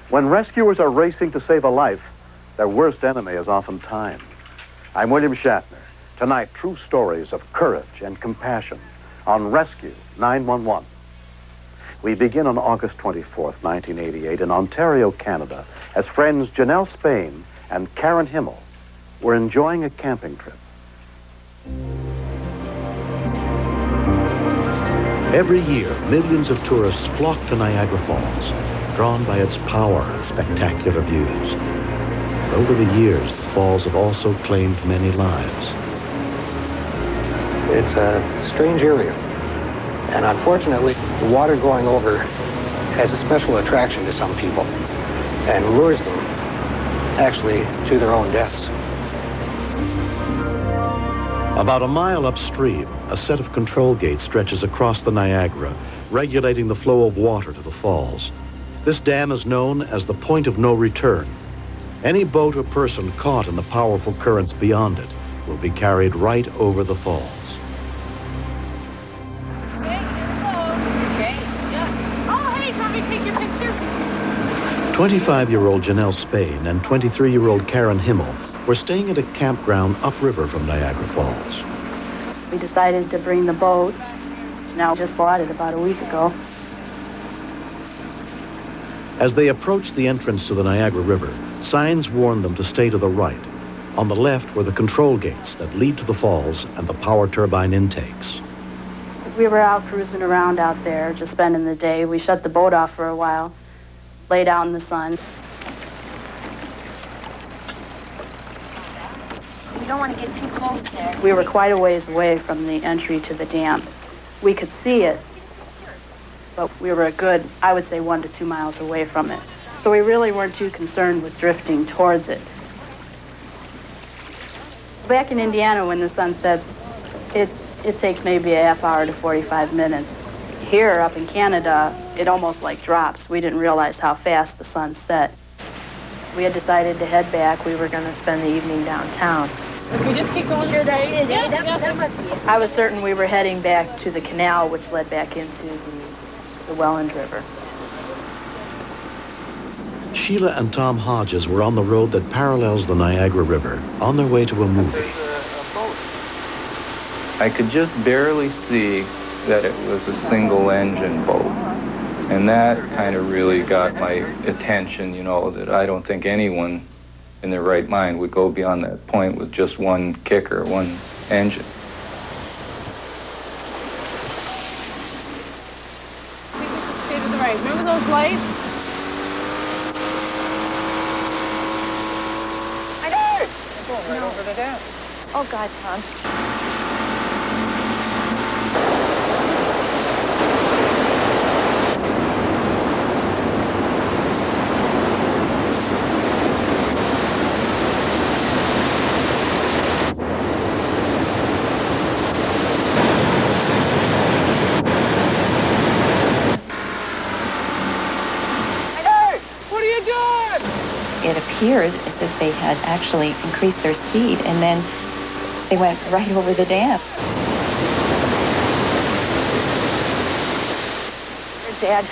When rescuers are racing to save a life, their worst enemy is often time. I'm William Shatner. Tonight, true stories of courage and compassion on Rescue 911. We begin on August 24th, 1988 in Ontario, Canada, as friends Janelle Spain and Karen Himmel were enjoying a camping trip. Every year, millions of tourists flock to Niagara Falls, drawn by its power and spectacular views. But over the years, the falls have also claimed many lives. It's a strange area, and unfortunately, the water going over has a special attraction to some people and lures them actually to their own deaths. About a mile upstream, a set of control gates stretches across the Niagara, regulating the flow of water to the falls. This dam is known as the point of no return. Any boat or person caught in the powerful currents beyond it will be carried right over the falls. Okay, this is great. Yeah. Oh, hey, can we take your picture? 25-year-old Janelle Spain and 23-year-old Karen Himmel were staying at a campground upriver from Niagara Falls. We decided to bring the boat. Now just bought it about a week ago. As they approached the entrance to the Niagara River, signs warned them to stay to the right. On the left were the control gates that lead to the falls and the power turbine intakes. We were out cruising around out there, just spending the day. We shut the boat off for a while, laid out in the sun. You don't want to get too close there. We were quite a ways away from the entry to the dam. We could see it, but we were a good, I would say, 1 to 2 miles away from it. So we really weren't too concerned with drifting towards it. Back in Indiana, when the sun sets, it takes maybe a half hour to 45 minutes. Here, up in Canada, it almost like drops. We didn't realize how fast the sun set. We had decided to head back. We were going to spend the evening downtown. If we just keep going Sure, that's straight. it. Yeah, That must be it. I was certain we were heading back to the canal, which led back into the Welland River. Sheila and Tom Hodges were on the road that parallels the Niagara River, on their way to a movie. I could just barely see that it was a single-engine boat. And that kind of really got my attention, you know, that I don't think anyone in their right mind would go beyond that point with just one kicker, one engine. We just stay to the right. Remember those lights? I know. We're going right over the dam. Oh, God, Tom. It appeared as if they had actually increased their speed, and then they went right over the dam. Dad.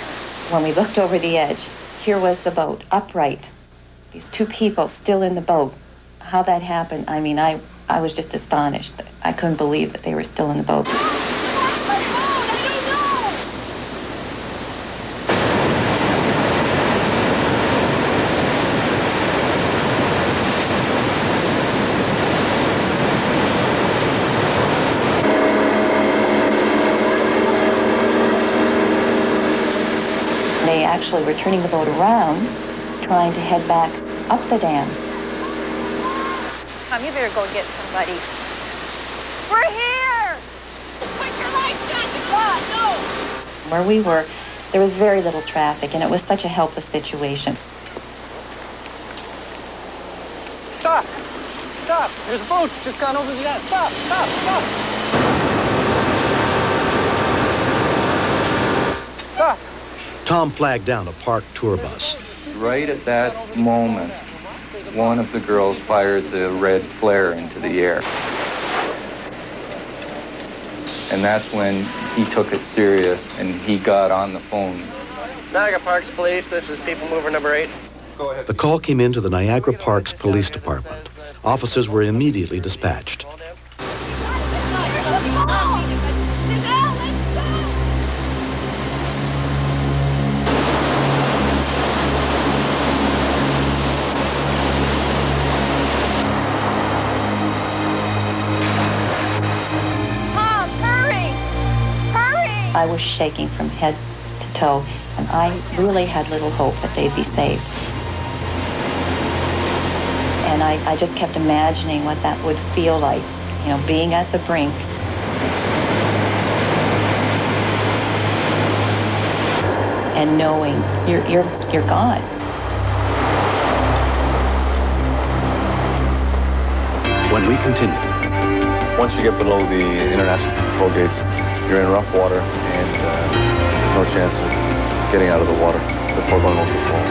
When we looked over the edge, here was the boat, upright. These 2 people still in the boat. How that happened, I mean, I was just astonished. I couldn't believe that they were still in the boat. They actually were turning the boat around, trying to head back up the dam. Tom, you better go get somebody. We're here! Put your lights on! God, no! Where we were, there was very little traffic, and it was such a helpless situation. Stop! Stop! There's a boat just gone over the dam. Stop! Stop! Stop! Stop! Tom flagged down a parked tour bus. Right at that moment, one of the girls fired the red flare into the air. And that's when he took it serious and he got on the phone Niagara Parks Police, this is People Mover number 8. Go ahead. The call came into the Niagara Parks Police Department. Officers were immediately dispatched. I was shaking from head to toe, and I really had little hope that they'd be saved. And I just kept imagining what that would feel like, you know, being at the brink. And knowing you're gone. When we continue. Once you get below the international control gates, you're in rough water and no chance of getting out of the water before going over the falls.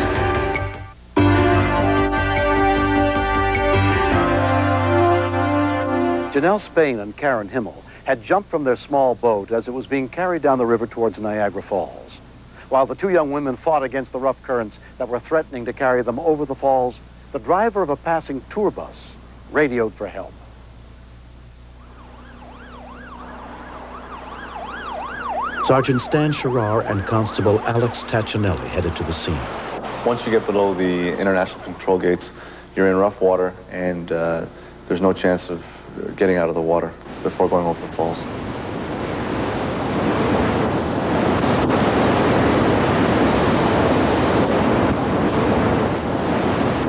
Janelle Spain and Karen Himmel had jumped from their small boat as it was being carried down the river towards Niagara Falls. While the two young women fought against the rough currents that were threatening to carry them over the falls, the driver of a passing tour bus radioed for help. Sergeant Stan Sherrar and Constable Alex Tachinelli headed to the scene. Once you get below the international control gates, you're in rough water and there's no chance of getting out of the water before going over the falls.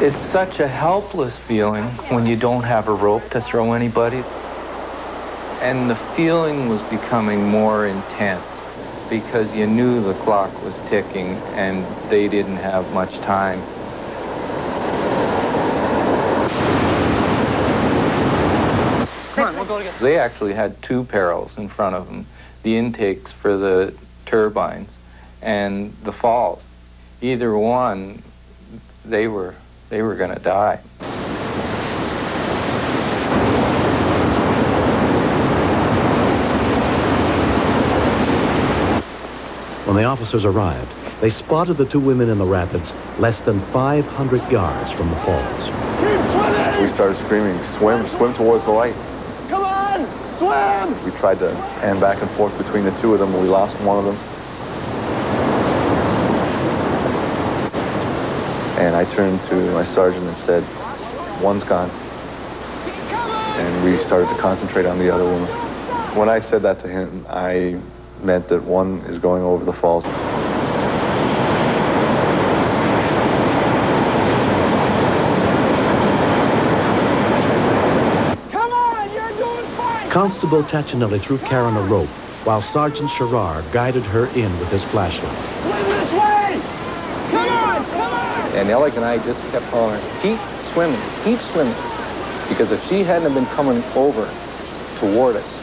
It's such a helpless feeling when you don't have a rope to throw anybody. And the feeling was becoming more intense because you knew the clock was ticking and they didn't have much time. Come on, we'll go together. They actually had two perils in front of them, the intakes for the turbines and the falls. Either one, they were going to die. When the officers arrived, they spotted the two women in the rapids less than 500 yards from the falls. We started screaming, swim, swim towards the light. Come on, swim! We tried to hand back and forth between the two of them, and we lost one of them. And I turned to my sergeant and said, one's gone. And we started to concentrate on the other woman. When I said that to him, I meant that one is going over the falls. Come on, you're doing fine! Constable Tachinelli threw Karen a rope while Sergeant Sherrar guided her in with his flashlight. Swim this way! Come on, come on! And Alec and I just kept hollering, keep swimming, keep swimming. Because if she hadn't been coming over toward us,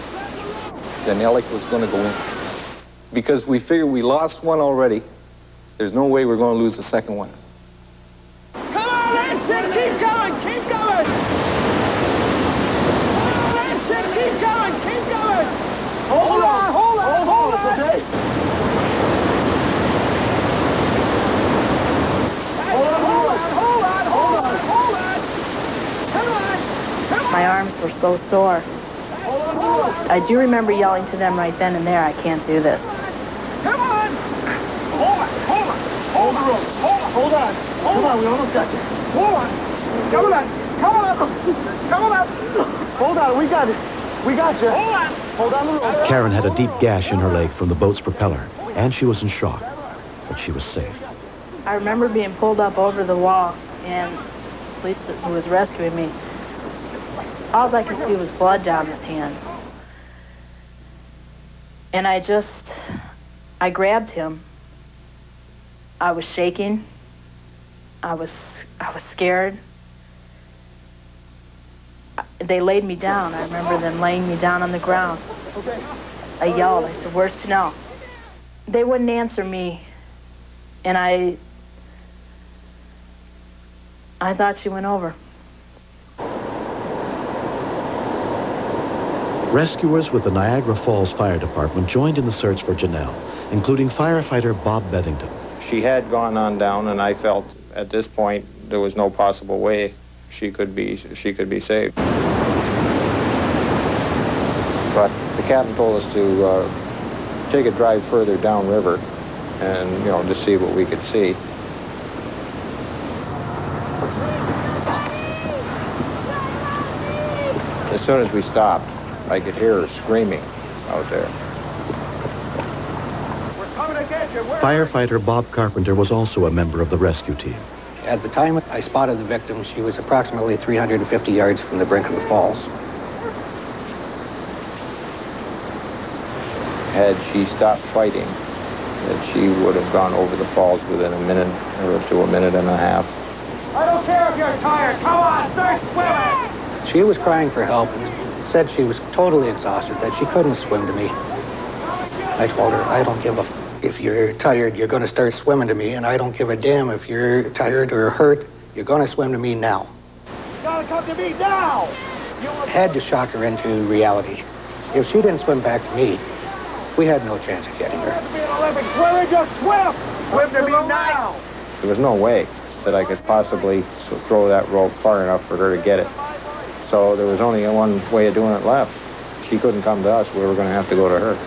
then Alec was going to go in. Because we figured we lost one already, there's no way we're going to lose the second one. Come on, that's it, keep going, keep going! That's it, keep going, keep going! Hold on, okay? Hold on! Come on! My arms were so sore. I do remember yelling to them right then and there, I can't do this. Come on! Hold the rope. Hold on, we almost got you. Hold on. Come on. Hold on, we got it. We got you. Hold on the rope. Karen had a deep gash in her leg from the boat's propeller, and she was in shock, but she was safe. I remember being pulled up over the wall, and the police who was rescuing me, all I could see was blood down his hand. And I grabbed him. I was shaking. I was scared. They laid me down. I remember them laying me down on the ground. I yelled. I said, "Where's Janelle?" They wouldn't answer me. And I thought she went over. Rescuers with the Niagara Falls Fire Department joined in the search for Janelle, including firefighter Bob Beddington. She had gone on down, and I felt at this point there was no possible way she could be saved. But the captain told us to take a drive further downriver and, you know, to see what we could see. As soon as we stopped, I could hear her screaming out there. Firefighter Bob Carpenter was also a member of the rescue team. At the time I spotted the victim, she was approximately 350 yards from the brink of the falls. Had she stopped fighting, that she would have gone over the falls within a minute or to a minute and a half. I don't care if you're tired. Come on, start swimming! She was crying for help and said she was totally exhausted, that she couldn't swim to me. I told her, I don't give a if you're tired, you're going to start swimming to me, and I don't give a damn if you're tired or hurt, you're going to swim to me now. You gotta come to me now! I had to shock her into reality. If she didn't swim back to me, we had no chance of getting her. You have to be an Olympic swimmer, just swim! Swim to me now! There was no way that I could possibly throw that rope far enough for her to get it. So there was only one way of doing it left. She couldn't come to us, we were going to have to go to her.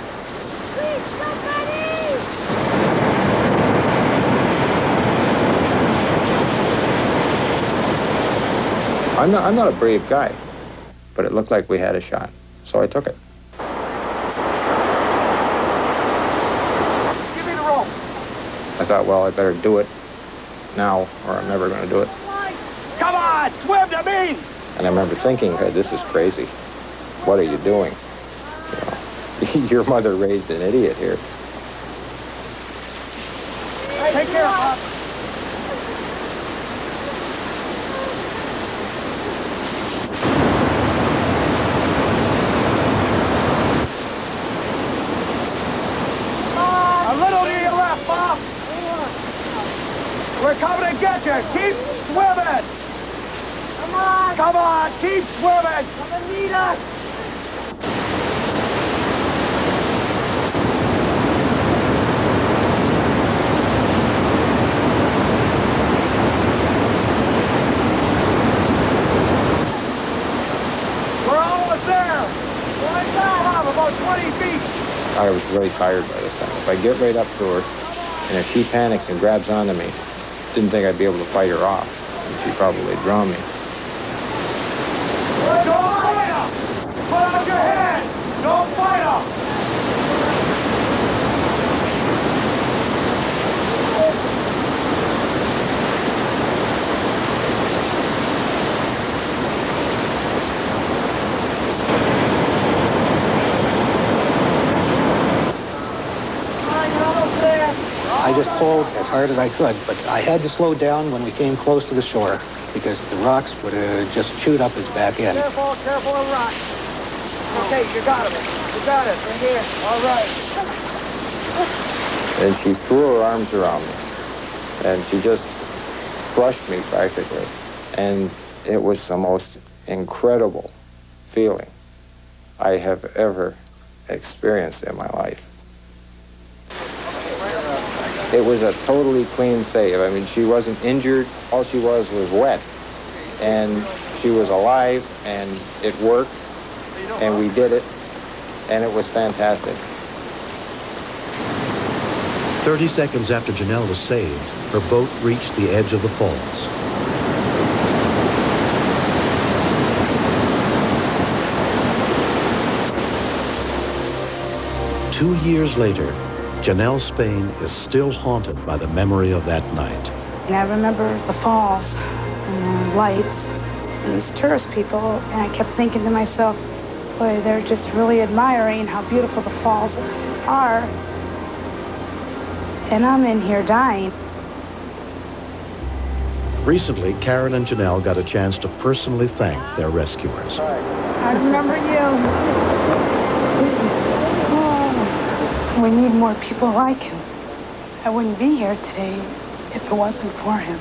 I'm not a brave guy, but it looked like we had a shot, so I took it. Give me the rope. I thought, well, I better do it now, or I'm never going to do it. Come on, swim to me! And I remember thinking, hey, this is crazy. What are you doing? You know, your mother raised an idiot here. Hey, take care, Pop. We're coming to get you. Keep swimming. Come on. Come on. Keep swimming. Come and meet us. We're almost there. Right now, about 20 feet. I was really tired by this time. If I get right up to her, and if she panics and grabs onto me, didn't think I'd be able to fight her off. And she'd probably drown me. Don't fight her! Put out your hand! Don't fight her! I just pulled as hard as I could, but I had to slow down when we came close to the shore because the rocks would have just chewed up his back end. Careful, careful of rock. Okay, you got it. You got it, right here. All right. And she threw her arms around me, and she just crushed me practically. And it was the most incredible feeling I have ever experienced in my life. It was a totally clean save. I mean, she wasn't injured. All she was wet. And she was alive, and it worked, and we did it, and it was fantastic. 30 seconds after Janelle was saved, her boat reached the edge of the falls. Two years later, Janelle Spain is still haunted by the memory of that night. And I remember the falls and the lights and these tourist people, and I kept thinking to myself, boy, they're just really admiring how beautiful the falls are. And I'm in here dying. Recently, Karen and Janelle got a chance to personally thank their rescuers. I remember you. Oh, we need more people like him. I wouldn't be here today if it wasn't for him.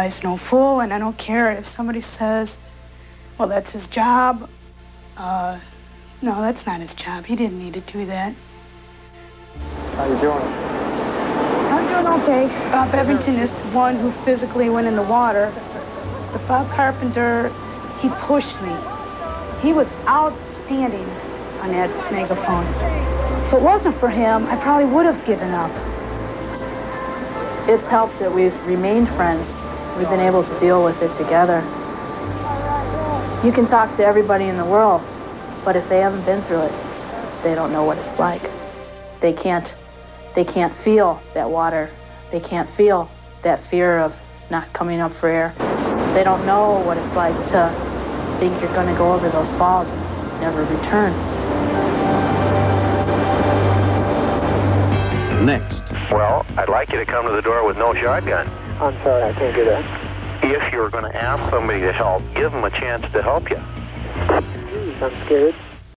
He's no fool, and I don't care if somebody says, well, that's his job. No, that's not his job. He didn't need to do that. How you doing? I'm I'm doing okay. Bob Bevington is the one who physically went in the water. But Bob Carpenter, he pushed me. He was outstanding on that megaphone. If it wasn't for him, I probably would have given up. It's helped that we've remained friends. We've been able to deal with it together. You can talk to everybody in the world, but if they haven't been through it, they don't know what it's like. They can't feel that water. They can't feel that fear of not coming up for air. They don't know what it's like to think you're going to go over those falls and never return. Next. Well, I'd like you to come to the door with no shotgun. I'm sorry, I can't do that. If you're going to ask somebody to help, give them a chance to help you. Jeez, I'm scared.